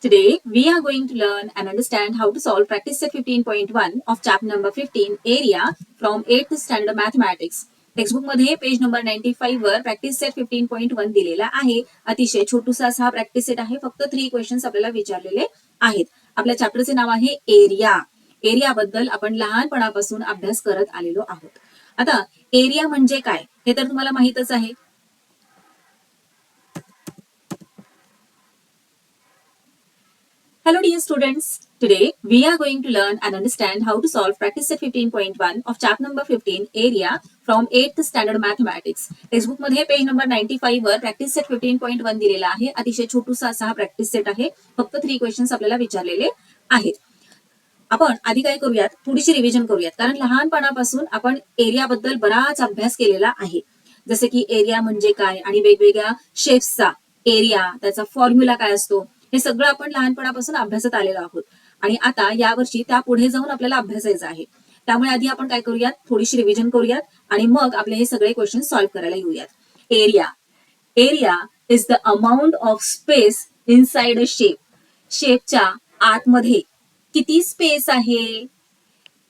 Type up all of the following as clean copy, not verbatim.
Today, we are going to learn and understand how to solve practice set 15.1 of chapter number 15 area from 8th standard mathematics. Textbook मध्ये page number 95 वर practice set 15.1 दिलेला आहे. अतिशय छोटूसा हा practice set आहे. फक्त 3 questions आपल्याला विचारलेले आहेत. आपल्या चॅप्टरचे नाव आहे एरिया. एरिया बद्दल आपण लहानपणापासून अभ्यास करत आलेलो आहोत. आता एरिया म्हणजे काय हे तर तुम्हाला माहितच आहे. Hello dear students, today we are going to learn and understand how to solve practice set 15.1 of chapter number 15 area from 8th standard mathematics. Textbook मध्ये पेज नंबर 95 वर प्रॅक्टिस सेट 15.1 दिलेला आहे. अतिशय छोटूसा असा हा प्रॅक्टिस सेट आहे. फक्त 3 questions आपल्याला विचारलेले आहेत. आपण आधी काय करूयात, थोडीशी रिव्हिजन करूयात, कारण लहानपणापासून आपण एरिया बद्दल बराच अभ्यास केलेला आहे. जसे की एरिया म्हणजे काय आणि वेगवेगळ्या शेप्सचा एरिया, त्याचा फॉर्म्युला काय असतो, हे सगळं आपण लहानपणापासून अभ्यासत आलेलो आहोत. आणि आता यावर्षी त्या पुढे जाऊन आपल्याला अभ्यासायचं आहे. त्यामुळे आधी आपण काय करूयात, थोडीशी रिव्हिजन करूयात आणि मग आपले हे सगळे क्वेश्चन सॉल्व्ह करायला येऊयात. Area. Area is the amount of space inside a shape. शेपच्या आतमध्ये किती स्पेस आहे,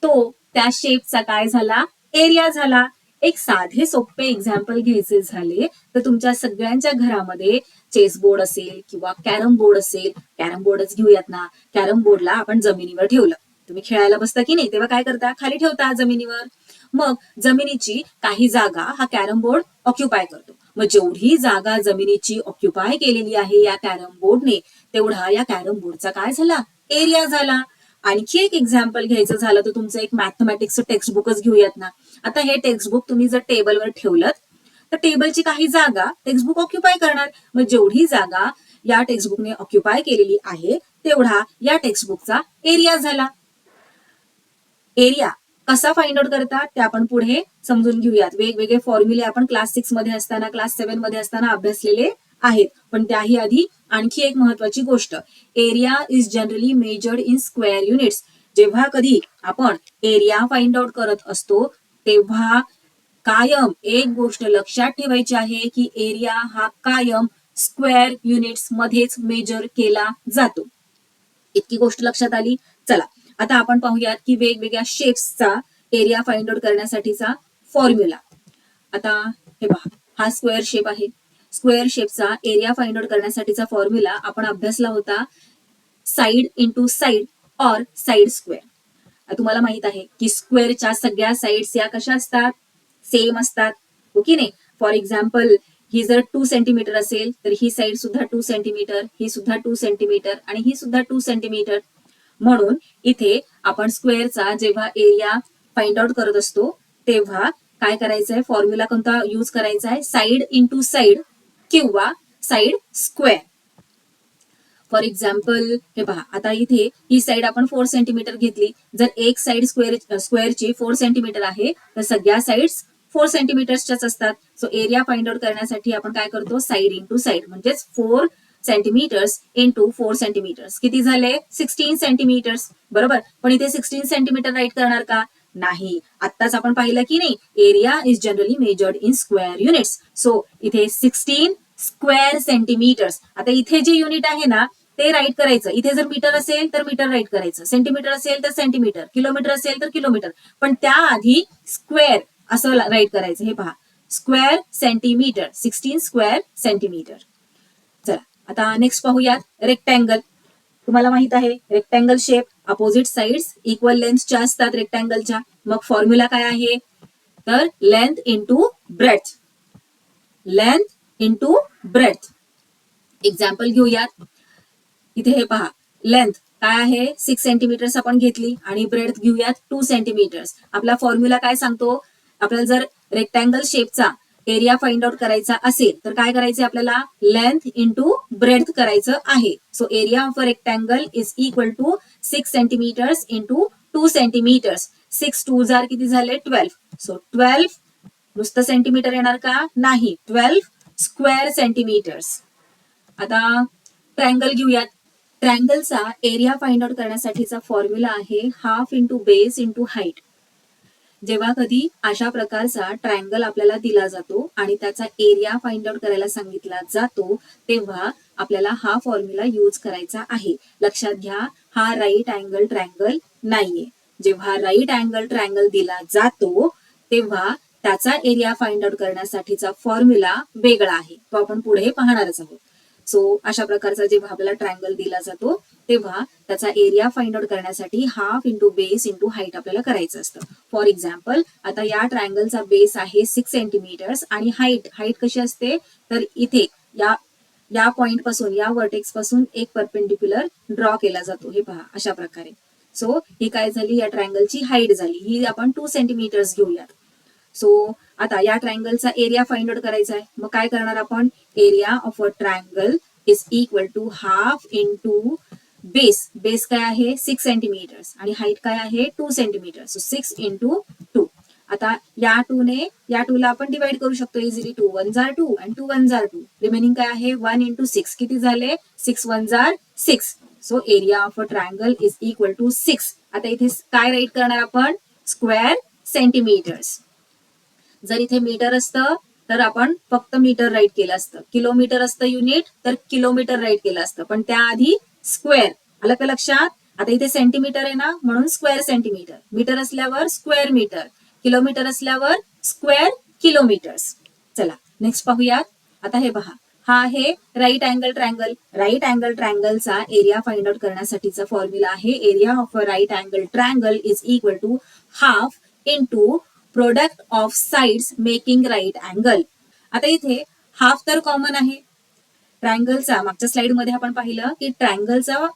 तो त्या शेपचा काय झाला, एरिया झाला. एक साधे सोपे एक्झाम्पल घ्यायचे झाले तर तुमच्या सगळ्यांच्या घरामध्ये चेसबोर्ड असेल किंवा कॅरम बोर्ड असेल. कॅरम बोर्डच घेऊयात ना. कॅरम बोर्डला आपण जमिनीवर ठेवलं. तुम्ही खेळायला बसता की नाही, तेव्हा काय करता, खाली ठेवता जमिनीवर. मग जमिनीची काही जागा हा कॅरम बोर्ड ऑक्युपाय करतो. मग जेवढी जागा जमिनीची ऑक्युपाय केलेली आहे या कॅरम बोर्डने, तेवढा या कॅरम बोर्डचा काय झाला, एरिया झाला. आणखी एक एक्झाम्पल घ्यायचं झालं तर तुमचं एक मॅथमॅटिक्सचं टेक्स्टबुकच घेऊयात ना. आता हे टेक्स्टबुक तुम्ही जर टेबलवर ठेवलं तर टेबलची काही जागा टेक्स्टबुक ऑक्युपाय करणार. मग जेवढी जागा या टेक्स्टबुकने ऑक्युपाय केलेली आहे तेवढा या टेक्स्टबुकचा एरिया झाला. एरिया कसा फाइंड आउट करतात ते आपण पुढे समजून घेऊयात. वेगवेगळे फॉर्म्युले आपण क्लास 6 मध्ये असताना, क्लास 7 मध्ये असताना अभ्यासलेले आहेत. पण त्याही आधी आणखी एक महत्वाची गोष्ट, area is generally measured in square units. जेव्हा कधी आपण एरिया फाइंड आउट करत असतो तेव्हा कायम एक गोष्ट लक्षात ठेवायची आहे की एरिया हा कायम स्क्वेअर युनिट्स मध्येच मेजर केला जातो. इतकी गोष्ट लक्षात आली. चला आता आपण पाहूयात की वेगवेगळ्या शेप्सचा एरिया फाइंड आउट करण्यासाठीचा फॉर्म्युला. आता हे पहा, हा स्क्वेअर शेप आहे. स्क्वेअर शेपचा एरिया फाइंड आउट करण्यासाठीचा फॉर्म्युला आपण अभ्यासला होता, side into side or side square. तुम्हाला माहित आहे की स्क्वेअरच्या सगळ्या साइड्स या कशा असतात, सेम असतात, हो की नाही. फॉर एक्झाम्पल, ही जर 2 सेंटीमीटर असेल तर ही साइड सुद्धा 2 सेंटीमीटर, ही सुद्धा 2 सेंटीमीटर आणि ही सुद्धा 2 सेंटीमीटर. म्हणून इथे आपण स्क्वेअरचा जेव्हा एरिया फाइंड आउट करत असतो तेव्हा काय करायचंय, फॉर्म्युला कोणता यूज करायचा आहे, साइड इंटू साइड किंवा साइड स्क्वेअर. फॉर एक्झाम्पल हे पहा, आता इथे ही साइड आपण 4 सेंटीमीटर घेतली. जर एक साइड स्क्वेअरची 4 सेंटीमीटर आहे तर सगळ्या साइड्स 4 सेंटीमीटरच्याच असतात. सो एरिया फाइंड आउट करण्यासाठी आपण काय करतो, साइड इंटू साइड म्हणजेच 4 सेंटीमीटर्स इंटू 4 सेंटीमीटर्स किती झाले, 16 सेंटीमीटर्स. बरोबर. पण इथे 16 सेंटीमीटर राईट करणार का, नाही. आत्ताच आपण पाहिलं की नाही, area is generally measured in square units. So इथे 16 स्क्वेअर सेंटीमीटर्स. आता इथे जे युनिट आहे ना ते राईट करायचं. इथे जर मीटर असेल तर मीटर राईट करायचं, सेंटीमीटर असेल तर सेंटीमीटर, किलोमीटर असेल तर किलोमीटर, पण त्याआधी स्क्वेअर असं राईट करायचं. हे पहा, स्क्वेअर सेंटीमीटर, 16 स्क्वेअर सेंटीमीटर. चला आता नेक्स्ट पाहूयात, रेक्टँगल. तुम्हाला माहित आहे rectangle shape, opposite sides equal लेंथच्या असतात रेक्टँगलच्या. मग फॉर्म्युला काय आहे, तर length into breadth. Length into breadth. Example घेऊयात. इथे हे पहा, लेंथ काय आहे, 6 सेंटीमीटर्स आपण घेतली आणि ब्रेथ घेऊयात 2 सेंटीमीटर्स. आपला फॉर्म्युला काय सांगतो, आपल्याला जर रेक्टँगल शेपचा एरिया फाइंड आउट करायचा असेल तर काय करायचे आपल्याला, लेंथ इंटू ब्रेथ करायचं आहे. So area of a rectangle is equal to 6 centimetres into 2 centimetres. 6 2 जार किती झाले, 12. सो 12 नुसतं सेंटीमीटर येणार का, नाही, 12 स्क्वेअर सेंटीमीटर्स. आता ट्रायंगल घेऊयात. ट्रायंगलचा एरिया फाइंड आउट करण्यासाठीचा फॉर्म्युला आहे half into base into height. जेव्हा कधी अशा प्रकारचा ट्रायंगल आपल्याला दिला जातो आणि त्याचा एरिया फाइंड आउट करायला सांगितला जातो, तेव्हा आपल्याला हा फॉर्म्युला यूज करायचा आहे. लक्षात घ्या, हा राईट अँगल ट्रायंगल नाहीये. जेव्हा राईट अँगल ट्रायंगल दिला जातो तेव्हा त्याचा एरिया फाइंड आउट करण्यासाठीचा फॉर्म्युला वेगळा आहे, तो आपण पुढे पाहणारच आहोत. सो अशा प्रकारचा जेव्हा आपल्याला ट्रायंगल दिला जातो तेव्हा त्याचा एरिया फाइंड आउट करण्यासाठी half into base into height आपल्याला करायचं असतं. फॉर एक्झाम्पल, आता या ट्रायंगलचा बेस आहे 6 सेंटीमीटर्स आणि हाईट कशी असते, तर इथे या पॉइंट पासून, या वर्टेक्स पासून एक परपेंडिक्युलर ड्रॉ केला जातो. हे पहा अशा प्रकारे. सो ही काय झाली, या ट्रायंगलची हाईट झाली. ही आपण 2 सेंटीमीटर्स घेऊयात. सो आता या ट्रायंगलचा एरिया फाइंड आउट करायचा आहे. मग काय करणार आपण, area of a triangle is equal to half into base काय आहे 6 सेंटीमीटर्स आणि हाईट काय आहे 2 सेंटीमीटर. So 6 into 2. आता या 2 ला आपण डिवाइड करू शकतो इझिली. 2 1 जार 2 आणि 2 1 जार 2. रिमेनिंग काय आहे 1 इंटू 6. किती झाले 6 1 जार 6. So area of a triangle is equal to 6. आता इथे काय राईट करणार आपण, स्क्वेअर सेंटीमीटर्स. जर इथे मीटर असतं तर आपण फक्त मीटर राईट केलं असतं. किलोमीटर असतं युनिट तर किलोमीटर राईट केलं असतं, पण त्याआधी स्क्वेअर. आलं का लक्षात. आता इथे सेंटीमीटर आहे ना, म्हणून स्क्वेअर सेंटीमीटर. मीटर असल्यावर स्क्वेअर मीटर. किलोमीटर असल्यावर स्क्वेअर किलोमीटर्स. चला नेक्स्ट पाहूयात. आता हे पहा, हा आहे right angle triangle. Right angle ट्रायंगलचा एरिया फाइंड आउट करण्यासाठीचा फॉर्म्युला आहे, area of a right angle triangle is equal to half into product of sides making right angle. आता इथे हाफ तर कॉमन आहे. ट्रायंगलचा मागच्या स्लाइड मध्ये आपण पाहिलं की ट्रायंगलचा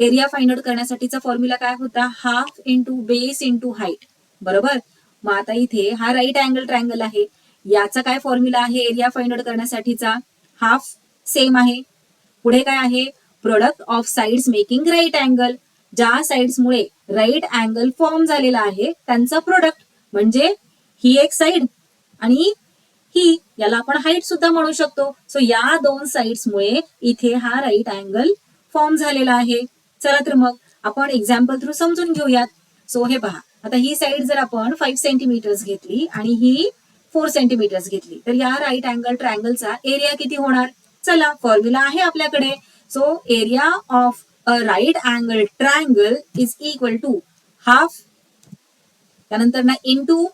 एरिया फाइंड आउट करण्यासाठीचा फॉर्म्युला काय होता, half into base into height. बरोबर. मग आता इथे हा राईट अँगल ट्रायंगल आहे, याचा काय फॉर्म्युला आहे एरिया फाइंड आउट करण्यासाठीचा, हाफ सेम आहे. पुढे काय आहे, product of sides making right angle. ज्या साइड्समुळे राईट अँगल फॉर्म झालेला आहे त्यांचा प्रोडक्ट, म्हणजे ही एक साइड आणि ही, याला आपण हाईट सुद्धा म्हणू शकतो. सो या दोन साइड्समुळे इथे हा राईट अँगल फॉर्म झालेला आहे. चला तर मग आपण एक्झाम्पल थ्रू समजून घेऊयात. सो हे पहा, आता ही साइड जर आपण 5 सेंटीमीटर्स घेतली आणि ही 4 सेंटीमीटर्स घेतली तर या राईट अँगल ट्रायंगलचा एरिया किती होणार. चला फॉर्म्युला आहे आपल्याकडे. So area of a right angle triangle is equal to half, त्यानंतर ना इंटू,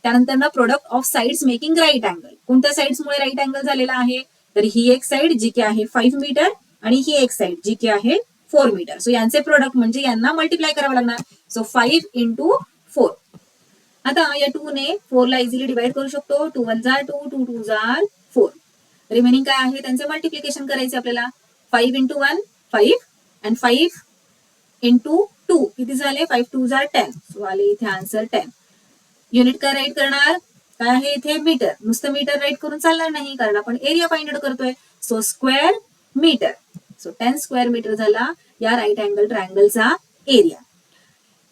त्यानंतर ना product of sides making right angle. कोणत्या साइड्समुळे राईट अँगल झालेला आहे, तर ही एक साइड जी की आहे 5 मीटर आणि ही एक साइड जी की आहे 4 मीटर. सो यांचे प्रोडक्ट म्हणजे यांना मल्टिप्लाय करावं लागणार. So 5 into 4. आता या 2 ने 4 ला इझिली डिवाइड करू शकतो. 2 1 जार 2, 2 2 जार 4. रिमेनिंग काय आहे, त्यांचे मल्टिप्लिकेशन करायचे आपल्याला. 5 इंटू 1 5 अँड 5 इंटू 2 किती झाले, 5 2 जार 10. सो आले इथे आन्सर 10. युनिट काय राईट करणार, काय आहे इथे मीटर. नुसतं मीटर राईट करून चालणार नाही, कारण आपण एरिया फाइंड आउट करतोय. So square metre. So 10 square metre झाला या राईट अँगल ट्रायंगलचा एरिया.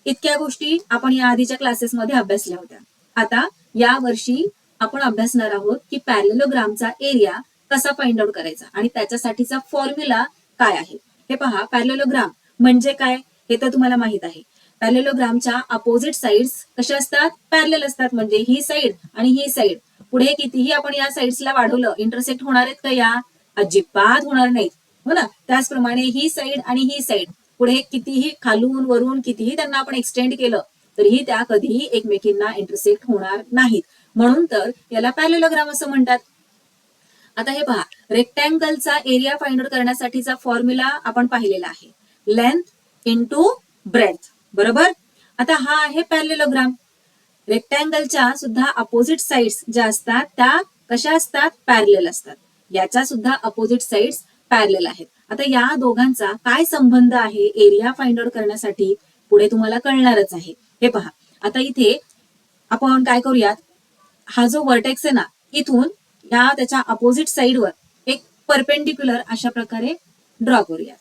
इतक्या गोष्टी आपण या आधीच्या क्लासेसमध्ये अभ्यासल्या होत्या. आता या वर्षी आपण अभ्यासणार आहोत की पॅरलेलोग्रामचा एरिया कसा फाइंड आउट करायचा आणि त्याच्यासाठीचा फॉर्म्युला काय आहे. हे पहा, पॅरलेलोग्राम म्हणजे काय हे तर तुम्हाला माहित आहे. पॅरलेलोग्रामच्या अपोजिट साइड्स कशा असतात, पॅरलेल असतात. म्हणजे ही साइड आणि ही साइड, पुढे कितीही आपण या साइड्सला वाढवलं इंटरसेक्ट होणार आहेत का, या अजिबात होणार नाहीत, हो ना. त्याचप्रमाणे ही साइड आणि ही साइड पुढे कितीही खालून वरून कितीही त्यांना आपण एक्सटेंड केलं तरीही त्या कधीही एकमेकींना इंटरसेक्ट होणार नाहीत. म्हणून तर याला पॅरलेलोग्राम असं म्हणतात. आता हे पहा, रेक्टँगलचा एरिया फाइंड आउट करण्यासाठीचा फॉर्म्युला आपण पाहिलेला आहे, लेंथ इंटू ब्रेड्थ. बरोबर. आता हा आहे पॅरलेलोग्राम. रेक्टँगलच्या सुद्धा अपोजिट साइड्स ज्या असतात त्या कशा असतात, पॅरलेल असतात. याच्या सुद्धा अपोजिट साइड्स पॅरलेल आहेत. आता या दोघांचा काय संबंध आहे एरिया फाइंड आउट करण्यासाठी पुढे तुम्हाला कळणारच आहे. हे पहा, आता इथे आपण काय करूयात, हा जो वर्टेक्स आहे ना, इथून या त्याच्या अपोजिट साइडवर एक परपेंडिक्युलर अशा प्रकारे ड्रॉ करूयात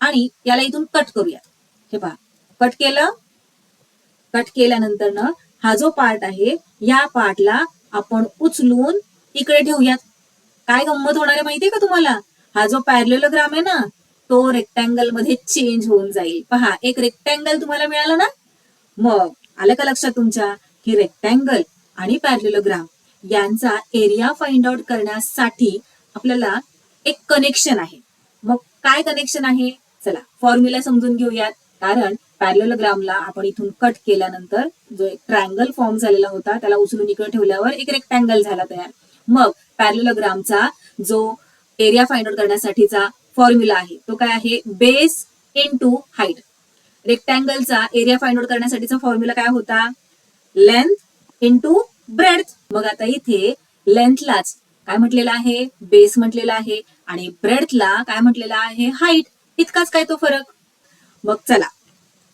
आणि याला इथून कट करूयात. हे पहा, कट केलं. कट केल्यानंतर ना हा जो पार्ट आहे या पार्टला आपण उचलून इकडे ठेवूयात. काय गंमत होणार आहे माहितीये का तुम्हाला, हा जो पॅरलेलोग्राम आहे ना तो रेक्टँगल मध्ये चेंज होऊन जाईल. पहा, एक रेक्टँगल तुम्हाला मिळालं ना. मग आलं का लक्षात तुमच्या? ही रेक्टँगल आणि पॅरलेलोग्राम यांचा एरिया फाइंड आउट करण्यासाठी आपल्याला एक कनेक्शन आहे. मग काय कनेक्शन आहे? चला फॉर्म्युला समजून घेऊयात. कारण पॅरलेलोग्रामला आपण इथून कट केल्यानंतर जो एक ट्रायंगल फॉर्म झालेला होता त्याला उचलून इकडे ठेवल्यावर एक रेक्टँगल झाला तयार. मग पॅरलेलोग्रामचा जो एरिया फाइंड आउट करण्यासाठीचा फॉर्म्युला आहे तो काय आहे? Base into height. रेक्टँगलचा एरिया फाइंड आउट करण्यासाठीचा फॉर्म्युला काय होता? Length into breadth. मग आता इथे लेंथलाच काय म्हटलेलं आहे? बेस म्हटलेला आहे आणि ब्रेडथला काय म्हटलेला आहे? हाईट. इतकाच काय तो फरक. मग चला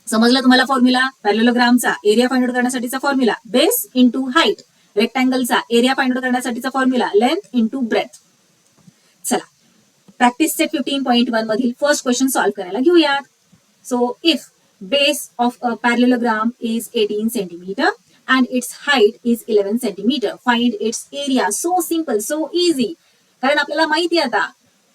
समजला तुम्हाला फॉर्म्युला? पॅरलेलोग्रामचा एरिया फाइंड आउट करण्यासाठीचा फॉर्म्युला बेस इंटू हाईट. रेक्टँगलचा एरिया फाइंड आउट करण्यासाठीचा फॉर्म्युला लेंथ इंटू ब्रेड्थ. चला प्रॅक्टिस सेट 15.1 मधील फर्स्ट क्वेश्चन सॉल्व्ह करायला घेऊयात. So if base of a parallelogram is 18 centimetre and its height is 11 centimeter. Find its area. So simple, so easy. कारण आपल्याला माहिती आता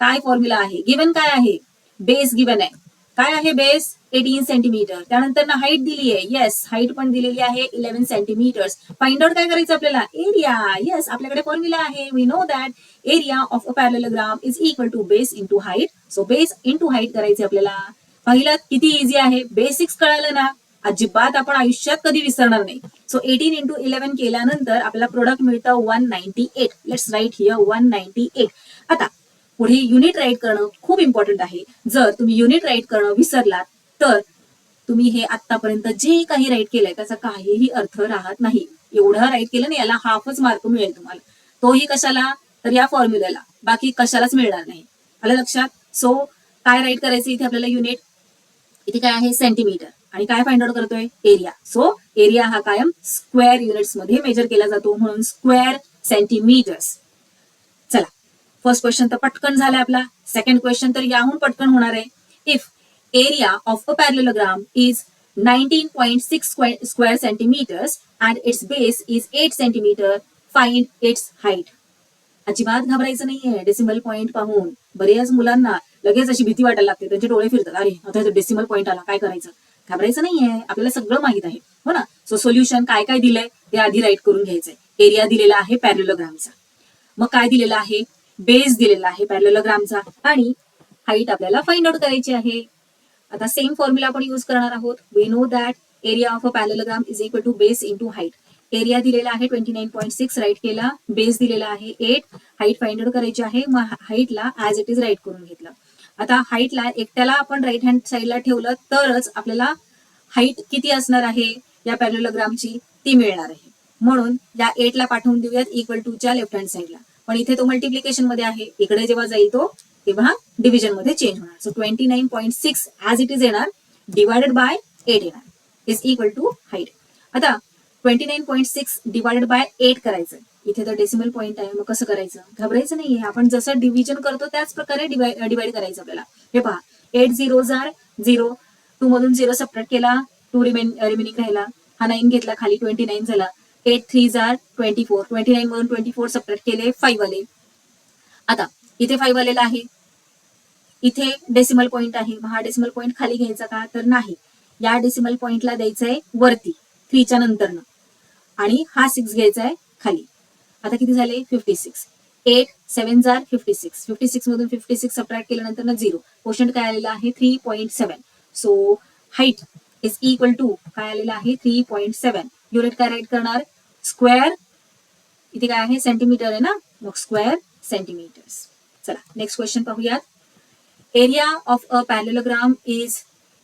काय फॉर्म्युला आहे. गिवन काय आहे? बेस गिवन आहे. काय आहे बेस? 18 सेंटीमीटर. त्यानंतर ना हाईट दिली आहे. येस, हाईट पण दिलेली आहे 11 सेंटीमीटर. फाइंड आउट काय करायचं आपल्याला? एरिया. येस, आपल्याकडे फॉर्म्युला आहे. We know that area of a parallelogram is equal to base into height. So base into height करायचे आपल्याला. पहिला किती इझी आहे? बेसिक्स कळालं ना? अजिबात आपण आयुष्यात कधी विसरणार नाही. सो 18 इंटू 11 केल्यानंतर आपल्याला प्रोडक्ट मिळतं 198. Let's write here 198. आता पुढे युनिट राईट करणं खूप इम्पॉर्टंट आहे. जर तुम्ही युनिट राईट करणं विसरलात तर तुम्ही हे आतापर्यंत जे काही राईट केलंय त्याचा काहीही अर्थ राहत नाही. एवढं राईट केलं नाही याला हाफच मार्क मिळेल तुम्हाला. तोही कशाला? तर या फॉर्म्युल्याला. बाकी कशालाच मिळणार नाही. आलं लक्षात? सो काय राईट करायचं इथे आपल्याला? युनिट. इथे काय आहे? सेंटीमीटर. आणि काय फाइंड आउट करतोय? एरिया. सो एरिया हा कायम स्क्वेअर युनिट्स मध्ये मेजर केला जातो म्हणून स्क्वेअर सेंटीमीटर्स. चला फर्स्ट क्वेश्चन तर पटकन झालाय आपला. सेकंड क्वेश्चन तर याहून पटकन होणार आहे. If area of a parallelogram is 19.6 square centimetres and its base is 8 centimetre, find its height. अजिबात घाबरायचं नाहीये डेसिमल पॉईंट पाहून. बरेच मुलांना लगेच अशी भीती वाटायला लागते. त्यांचे डोळे फिरतात. अरे आता डेसिमल पॉईंट आला, काय करायचं? घाबरायचं नाहीये. आपल्याला सगळं माहित आहे. हो ना? सो सोल्युशन काय काय दिलंय ते आधी राईट करून घ्यायचंय. एरिया दिलेला आहे पॅरलेलोग्रामचा. मग काय दिलेलं आहे? बेस दिलेला आहे पॅरलेलोग्रामचा आणि हाईट आपल्याला फाइंड आउट करायची आहे. आता सेम फॉर्म्युला आपण यूज करणार आहोत. We know that area of a parallelogram is equal to base into height. Area दिलेला आहे 29.6 राईट केला. बेस दिलेला आहे 8. हाईट फाइंड आउट करायची आहे. मग हाईटला ऍज इट इज राईट करून घेतलं. आता हाईटला एकट्याला आपण राईट हँड साईडला ठेवलं तरच आपल्याला हाईट किती असणार आहे या पॅरलेलोग्रामची ती मिळणार आहे. म्हणून या 8 ला पाठवून देऊयात इक्वल टू च्या लेफ्ट हँड साईडला. पण इथे तो मल्टिप्लिकेशन मध्ये आहे. इकडे जेव्हा जाईल तो तेव्हा डिव्हिजन मध्ये चेंज होणार. सो 29.6 ऍज इट इज येणार डिवायडेड बाय 8 येणार इज इक्वल टू हाईट. आता 29.6 डिवायडेड बाय 8 करायचं. इथे तर डेसिमल पॉईंट आहे. मग कसं करायचं? घाबरायचं नाहीये. आपण जसं डिव्हिजन करतो त्याच प्रकारे डिवाइड करायचं आपल्याला. हे पहा 8 झिरोज आर 0. 2 मधून 0 सबट्रॅक्ट केला. 2 रिमेनिंग राहिला. हा 9 घेतला खाली 29 झाला. 8 3 आर 24. 29 मधून 24 सबट्रॅक्ट केले 5 आले. आता इथे 5 आलेला आहे. इथे डेसिमल पॉईंट आहे. मग हा डेसिमल पॉईंट खाली घ्यायचा का? तर नाही. या डेसिमल पॉईंटला द्यायचंय वरती 3 च्या नंतरनं आणि हा 6 घ्यायचा आहे खाली. आता किती झाले? 56. 8 7 आर 56. 56 मधून 56 सबट्रॅक्ट केल्यानंतर 0. क्वोशंट काय आलेला आहे? 3.7. So height is equal to काय आलेला आहे? 3.7. युनिट काय राईट करणार? स्क्वेअर. इथे काय आहे? सेंटीमीटर आहे ना? मग स्क्वेअर सेंटीमीटर्स. चला नेक्स्ट क्वेश्चन पाहूयात. Area of a parallelogram is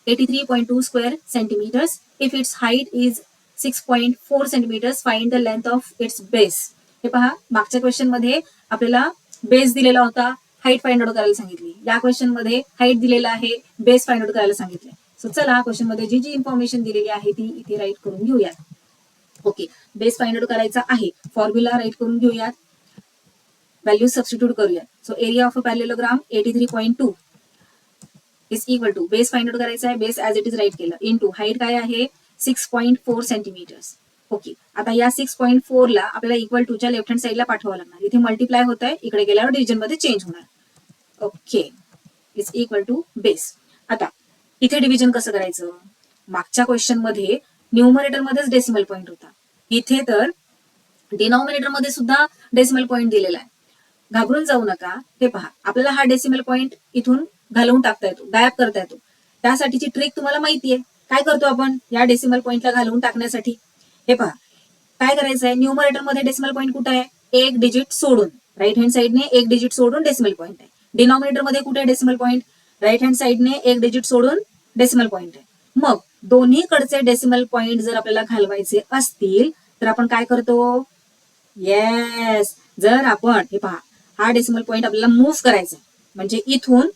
83.2 square centimetres. If its height is 6.4 centimetres, find the length of its base. हे पहा मागच्या क्वेश्चन मध्ये आपल्याला बेस दिलेला होता, हाईट फाइंड आउट करायला सांगितली. या क्वेश्चन मध्ये हाईट दिलेला आहे, बेस फाइंड आउट करायला सांगितले. सो चला क्वेश्चन मध्ये जी जी इन्फॉर्मेशन दिलेली आहे ती इथे राईट करून घेऊयात. ओके, बेस फाइंड आउट करायचा आहे. फॉर्म्युला राईट करून घेऊयात. व्हॅल्यू सबस्टिट्यूट करूयात. So area of a parallelogram 83.2 is equal to base find out करायचा आहे. Base as it is write केलं इंटू हाईट काय आहे? 6.4 सेंटीमीटर्स. ओके, आता या 6.4 ला आपल्याला इक्वल टू च्या लेफ्ट हँड साईडला पाठवावं लागणार. इथे मल्टिप्लाय होत आहे, इकडे गेल्यावर डिव्हिजन मध्ये चेंज होणार. Okay, is equal to base. आता इथे डिव्हिजन कसं करायचं? मागच्या क्वेश्चन मध्ये न्यूमरेटर मध्येच डेसिमल पॉईंट होता. इथे तर डिनॉमिनेटर मध्ये सुद्धा डेसिमल पॉईंट दिलेला आहे. घाबरून जाऊ नका. हे पहा, आपल्याला हा डेसिमल पॉईंट इथून घालवून टाकता येतो, गायब करता येतो. त्यासाठीची ट्रिक तुम्हाला माहितीये. काय करतो आपण या डेसिमल पॉईंटला घालवून टाकण्यासाठी? हे पहा, काय करायचं आहे, न्यूमरेटर मध्ये डेसिमल पॉईंट कुठे आहे? एक डिजिट सोडून, राईट हँड साईडने एक डिजिट सोडून डेसिमल पॉईंट आहे. डिनॉमिनेटर मध्ये कुठे आहे डेसिमल पॉईंट? राईट हँड साईडने एक डिजिट सोडून डेसिमल पॉईंट आहे. मग दोन्हीकडचे डेसिमल पॉईंट जर आपल्याला घालवायचे असतील तर आपण काय करतो? येस, जर आपण हे पहा, हा डेसिमल पॉईंट आपल्याला मूव्ह करायचा आहे, म्हणजे इथून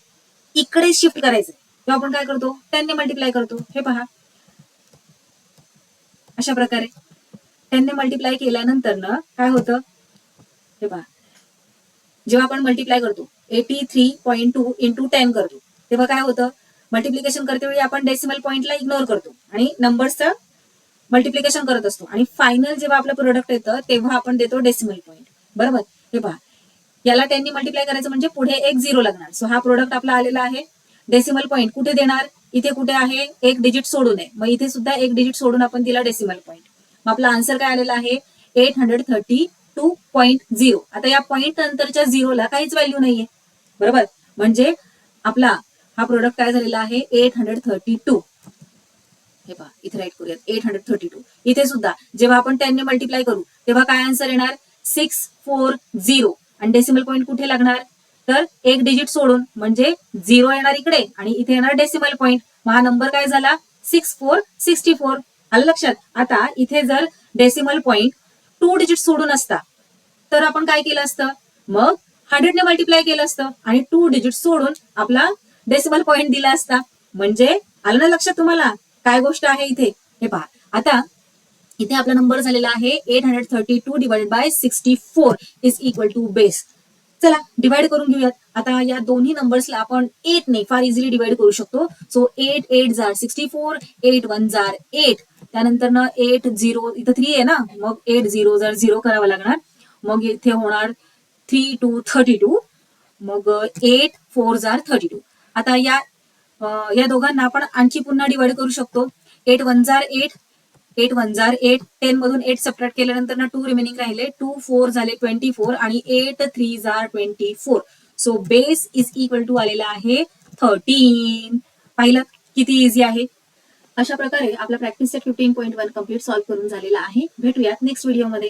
इकडे शिफ्ट करायचंय, तेव्हा आपण काय करतो? 10 ने मल्टिप्लाय करतो. हे पहा, अशा प्रकारे 10 ने मल्टिप्लाय केल्यानंतर ना काय होतं? हे पहा, जेव्हा आपण मल्टिप्लाय करतो 83.2 इंटू 10 करतो, तेव्हा काय होतं? मल्टिप्लिकेशन करते वेळी आपण डेसिमल पॉईंटला इग्नोर करतो आणि नंबर्सचं मल्टिप्लिकेशन करत असतो आणि फायनल जेव्हा आपलं प्रोडक्ट येतं तेव्हा आपण देतो डेसिमल पॉईंट. बरोबर? हे पहा, याला 10 ने मल्टिप्लाय करायचं म्हणजे पुढे एक 0 लागणार. सो हा प्रोडक्ट आपला आलेला आहे. डेसिमल पॉईंट कुठे देणार? इथे कुठे आहे? एक डिजिट सोडून आहे. मग इथे सुद्धा एक डिजिट सोडून आपण दिला डेसिमल पॉईंट. मग आपला आन्सर काय आलेला आहे? 832.0. आता या पॉईंट नंतरच्या 0ला काहीच व्हॅल्यू नाहीये. बरोबर? म्हणजे आपला हा प्रोडक्ट काय झालेला आहे? 832. हे पहा, इथे राईट करूयात 832. इथे सुद्धा जेव्हा आपण 10 ने मल्टिप्लाय करू तेव्हा काय आन्सर येणार? 640. आणि डेसिमल पॉईंट कुठे लागणार? तर एक डिजिट सोडून, म्हणजे 0 येणार इकडे आणि इथे येणार डेसिमल पॉईंट. मग हा नंबर काय झाला? 6464. आलं लक्षात? आता इथे जर डेसिमल पॉईंट 2 डिजिट सोडून असता तर आपण काय केलं असतं? मग 100 ने मल्टिप्लाय केलं असतं आणि 2 डिजिट सोडून आपला डेसिमल पॉईंट दिला असता. म्हणजे आलं ना लक्षात तुम्हाला काय गोष्ट आहे इथे? हे पहा, आता इथे आपला नंबर झालेला आहे 832 divided by 64 is equal to base. चला डिवाइड करून घेऊयात. आता या दोन्ही नंबर्सला आपण 8 ने फार इझिली डिवाइड करू शकतो. सो 8 8 जार 64, 8 1 जार 8, त्यानंतर ना 8 0, इथं 3 आहे ना, मग 8 0 जार 0 करावं लागणार. मग इथे होणार 3 2 32, मग 8 4 जार 32. आता या दोघांना आपण आणखी पुन्हा डिवाइड करू शकतो. 8 1 जार 8, 8 1 जार 8, 10 मधून 8 सबट्रॅक्ट केल्यानंतर ना 2 रिमेनिंग राहिले, 2 4 झाले 24 आणि 8 3 जार 24. So base is equal to आलेला आहे 13. पाहिलं किती इझी आहे? अशा प्रकारे आपला प्रॅक्टिस सेट 15.1 कम्प्लीट सॉल्व्ह करून झालेला आहे. भेटूयात नेक्स्ट व्हिडिओमध्ये.